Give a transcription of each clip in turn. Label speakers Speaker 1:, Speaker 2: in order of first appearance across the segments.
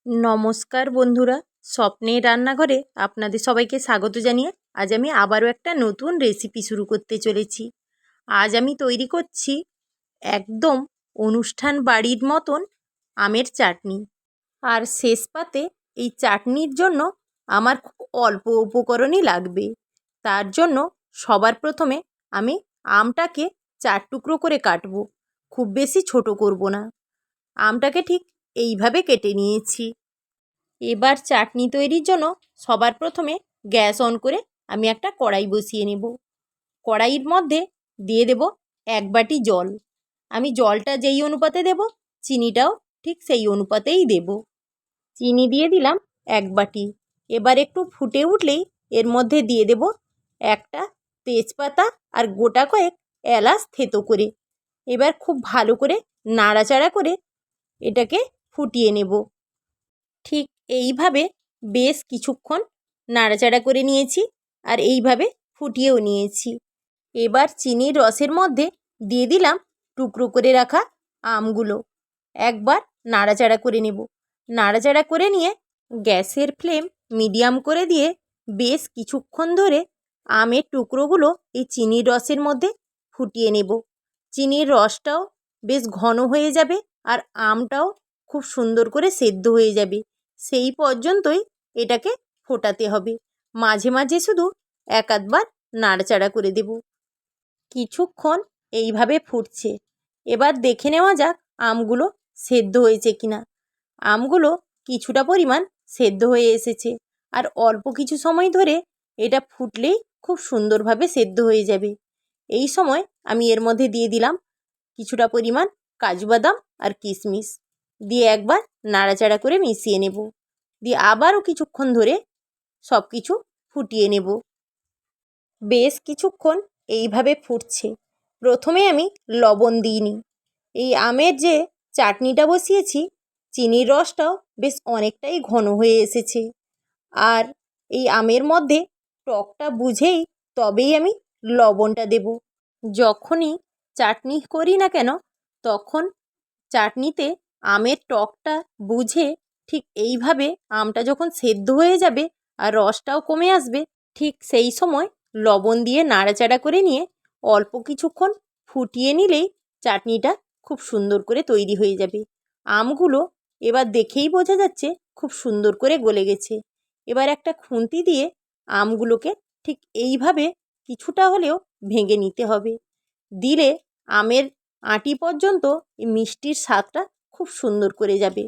Speaker 1: নমস্কার বন্ধুরা, স্বপ্নের রান্নাঘরে আপনাদের সবাইকে স্বাগত জানিয়ে আজ আমি আবারও একটা নতুন রেসিপি শুরু করতে চলেছি। আজ আমি তৈরি করছি একদম অনুষ্ঠান বাড়ির মতন আমের চাটনি। আর শেষ পাতে এই চাটনির জন্য আমার খুব অল্প উপকরণই লাগবে। তার জন্য সবার প্রথমে আমি আমটাকে 4 টুকরো করে কাটবো, খুব বেশি ছোট করব না। আমটাকে ঠিক এইভাবে কেটে নিয়েছি। এবার চাটনি তৈরির জন্য সবার প্রথমে গ্যাস অন করে আমি একটা কড়াই বসিয়ে নেব। কড়াইয়ের মধ্যে দিয়ে দেব 1 বাটি জল। আমি জলটা যেই অনুপাতে দেব, চিনিটাও ঠিক সেই অনুপাতেই দেব। চিনি দিয়ে দিলাম 1 বাটি। এবার একটু ফুটে উঠলেই এর মধ্যে দিয়ে দেব একটা তেজপাতা আর গোটা কয়েক এলাচ থেতো করে। এবার খুব ভালো করে নাড়াচাড়া করে এটাকে ফুটিয়ে নেব। ঠিক এইভাবে বেশ কিছুক্ষণ নাড়াচাড়া করে নিয়েছি আর এইভাবে ফুটিয়েও নিয়েছি। এবার চিনির রসের মধ্যে দিয়ে দিলাম টুকরো করে রাখা আমগুলো। একবার নাড়াচাড়া করে নেব। নাড়াচাড়া করে নিয়ে গ্যাসের ফ্লেম মিডিয়াম করে দিয়ে বেশ কিছুক্ষণ ধরে আমের টুকরোগুলো এই চিনির রসের মধ্যে ফুটিয়ে নেব। চিনির রসটাও বেশ ঘন হয়ে যাবে আর আমটাও খুব সুন্দর করে সেদ্ধ হয়ে যাবে। সেই পর্যন্তই এটাকে ফোটাতে হবে। মাঝে মাঝে শুধু এক আধবার নাড়াচাড়া করে দেব। কিছুক্ষণ এইভাবে ফুটছে। এবার দেখে নেওয়া যাক আমগুলো সেদ্ধ হয়েছে কিনা। আমগুলো কিছুটা পরিমাণ সেদ্ধ হয়ে এসেছে আর অল্প কিছু সময় ধরে এটা ফুটলেই খুব সুন্দরভাবে সেদ্ধ হয়ে যাবে। এই সময় আমি এর মধ্যে দিয়ে দিলাম কিছুটা পরিমাণ কাজু বাদাম আর কিশমিশ, দিয়ে একবার নাড়াচাড়া করে মিশিয়ে নেব। দিয়ে আবারও কিছুক্ষণ ধরে সব কিছু ফুটিয়ে নেব। বেশ কিছুক্ষণ এইভাবে ফুটছে। প্রথমে আমি লবণ দিইনি। এই আমের যে চাটনিটা বসিয়েছি, চিনির রসটাও বেশ অনেকটাই ঘন হয়ে এসেছে। আর এই আমের মধ্যে টকটা বুঝেই তবেই আমি লবণটা দেব। যখনই চাটনি করি না কেন, তখন চাটনিতে আমের টকটা বুঝে ঠিক এইভাবে আমটা যখন সেদ্ধ হয়ে যাবে আর রসটাও কমে আসবে, ঠিক সেই সময় লবণ দিয়ে নাড়াচাড়া করে নিয়ে অল্প কিছুক্ষণ ফুটিয়ে নিলেই চাটনিটা খুব সুন্দর করে তৈরি হয়ে যাবে। আমগুলো এবার দেখেই বোঝা যাচ্ছে খুব সুন্দর করে গলে গেছে। এবার একটা খুন্তি দিয়ে আমগুলোকে ঠিক এইভাবে কিছুটা হলেও ভেঙে নিতে হবে। দিলে আমের আঁটি পর্যন্ত এই মিষ্টির স্বাদটা খুব সুন্দর করে যাবে।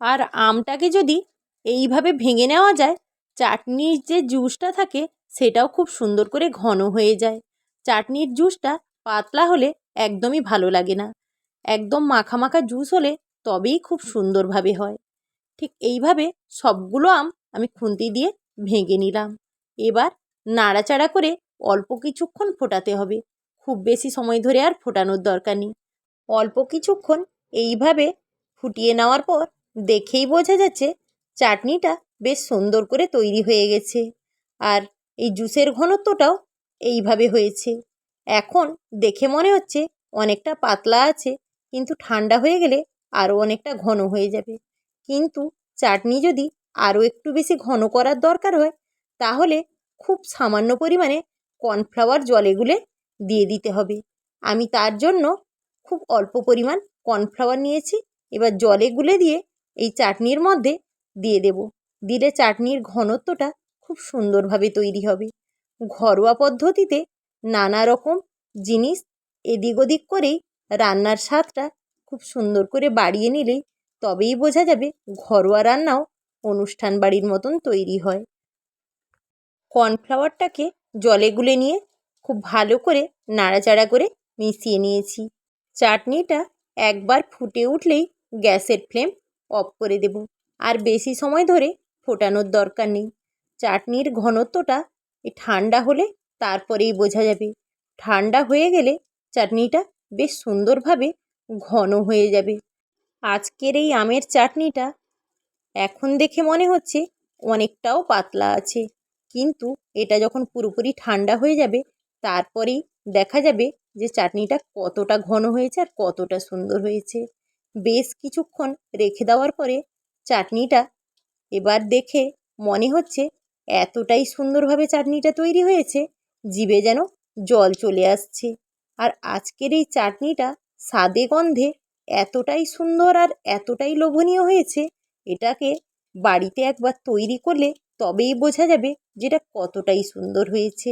Speaker 1: আর আমটাকে যদি এইভাবে ভেঙে নেওয়া যায়, চাটনির যে জুসটা থাকে সেটাও খুব সুন্দর করে ঘন হয়ে যায়। চাটনির জুসটা পাতলা হলে একদমই ভালো লাগে না। একদম মাখা মাখা জুস হলে তবেই খুব সুন্দরভাবে হয়। ঠিক এইভাবে সবগুলো আম আমি খুন্তি দিয়ে ভেঙে নিলাম। এবার নাড়াচাড়া করে অল্প কিছুক্ষণ ফোটাতে হবে। খুব বেশি সময় ধরে আর ফোটানোর দরকার নেই। অল্প কিছুক্ষণ এইভাবে ফুটিয়ে নেওয়ার পর দেখেই বোঝা যাচ্ছে চাটনিটা বেশ সুন্দর করে তৈরি হয়ে গেছে। আর এই জুসের ঘনত্বটাও এইভাবে হয়েছে। এখন দেখে মনে হচ্ছে অনেকটা পাতলা আছে, কিন্তু ঠান্ডা হয়ে গেলে আরও অনেকটা ঘন হয়ে যাবে। কিন্তু চাটনি যদি আরও একটু বেশি ঘন করার দরকার হয়, তাহলে খুব সামান্য পরিমাণে কর্নফ্লাওয়ার জলে গুলে দিয়ে দিতে হবে। আমি তার জন্য খুব অল্প পরিমাণ কর্নফ্লাওয়ার নিয়েছি। এবার জলে গুলে দিয়ে এই চাটনির মধ্যে দিয়ে দেব। দিলে চাটনির ঘনত্বটা খুব সুন্দরভাবে তৈরি হবে। ঘরোয়া পদ্ধতিতে নানা রকম জিনিস এদিক ওদিক করেই রান্নার স্বাদটা খুব সুন্দর করে বাড়িয়ে নিলেই তবেই বোঝা যাবে ঘরোয়া রান্নাও অনুষ্ঠান বাড়ির মতন তৈরি হয়। কর্নফ্লাওয়ারটাকে জলে গুলে নিয়ে খুব ভালো করে নাড়াচাড়া করে মিশিয়ে নিয়েছি। চাটনিটা একবার ফুটে উঠলেই গ্যাসের ফ্লেম অফ করে দেব। আর বেশি সময় ধরে ফোটানোর দরকার নেই। চাটনির ঘনত্বটা ঠান্ডা হলে তারপরেই বোঝা যাবে। ঠান্ডা হয়ে গেলে চাটনিটা বেশ সুন্দরভাবে ঘন হয়ে যাবে। আজকের এই আমের চাটনিটা এখন দেখে মনে হচ্ছে অনেকটাও পাতলা আছে, কিন্তু এটা যখন পুরোপুরি ঠান্ডা হয়ে যাবে তারপরেই দেখা যাবে যে চাটনিটা কতটা ঘন হয়েছে আর কতটা সুন্দর হয়েছে। বেশ কিছুক্ষণ রেখে দেওয়ার পরে চাটনিটা এবার দেখে মনে হচ্ছে এতটাই সুন্দরভাবে চাটনিটা তৈরি হয়েছে, জিভে যেন জল চলে আসছে। আর আজকের এই চাটনিটা স্বাদে গন্ধে এতটাই সুন্দর আর এতটাই লোভনীয় হয়েছে, এটাকে বাড়িতে একবার তৈরি করলে তবেই বোঝা যাবে যেটা কতটাই সুন্দর হয়েছে।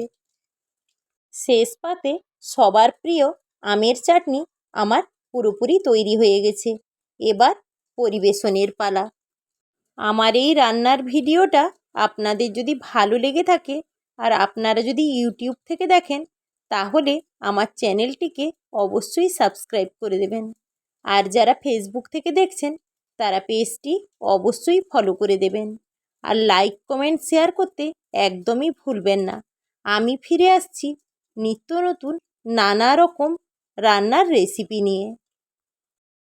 Speaker 1: শেষ পাতে সবার প্রিয় আমের চাটনি আমার পুরোপুরি তৈরি হয়ে গেছে। এবার পরিবেশনের পালা। আমার এই রান্নার ভিডিওটা আপনাদের যদি ভালো লেগে থাকে আর আপনারা যদি ইউটিউব থেকে দেখেন, তাহলে আমার চ্যানেলটিকে অবশ্যই সাবস্ক্রাইব করে দেবেন। আর যারা ফেসবুক থেকে দেখছেন, তারা পেজটি অবশ্যই ফলো করে দেবেন। আর লাইক কমেন্ট শেয়ার করতে একদমই ভুলবেন না। আমি ফিরে আসছি নিত্য নতুন নানা রকম রান্নার রেসিপি নিয়ে।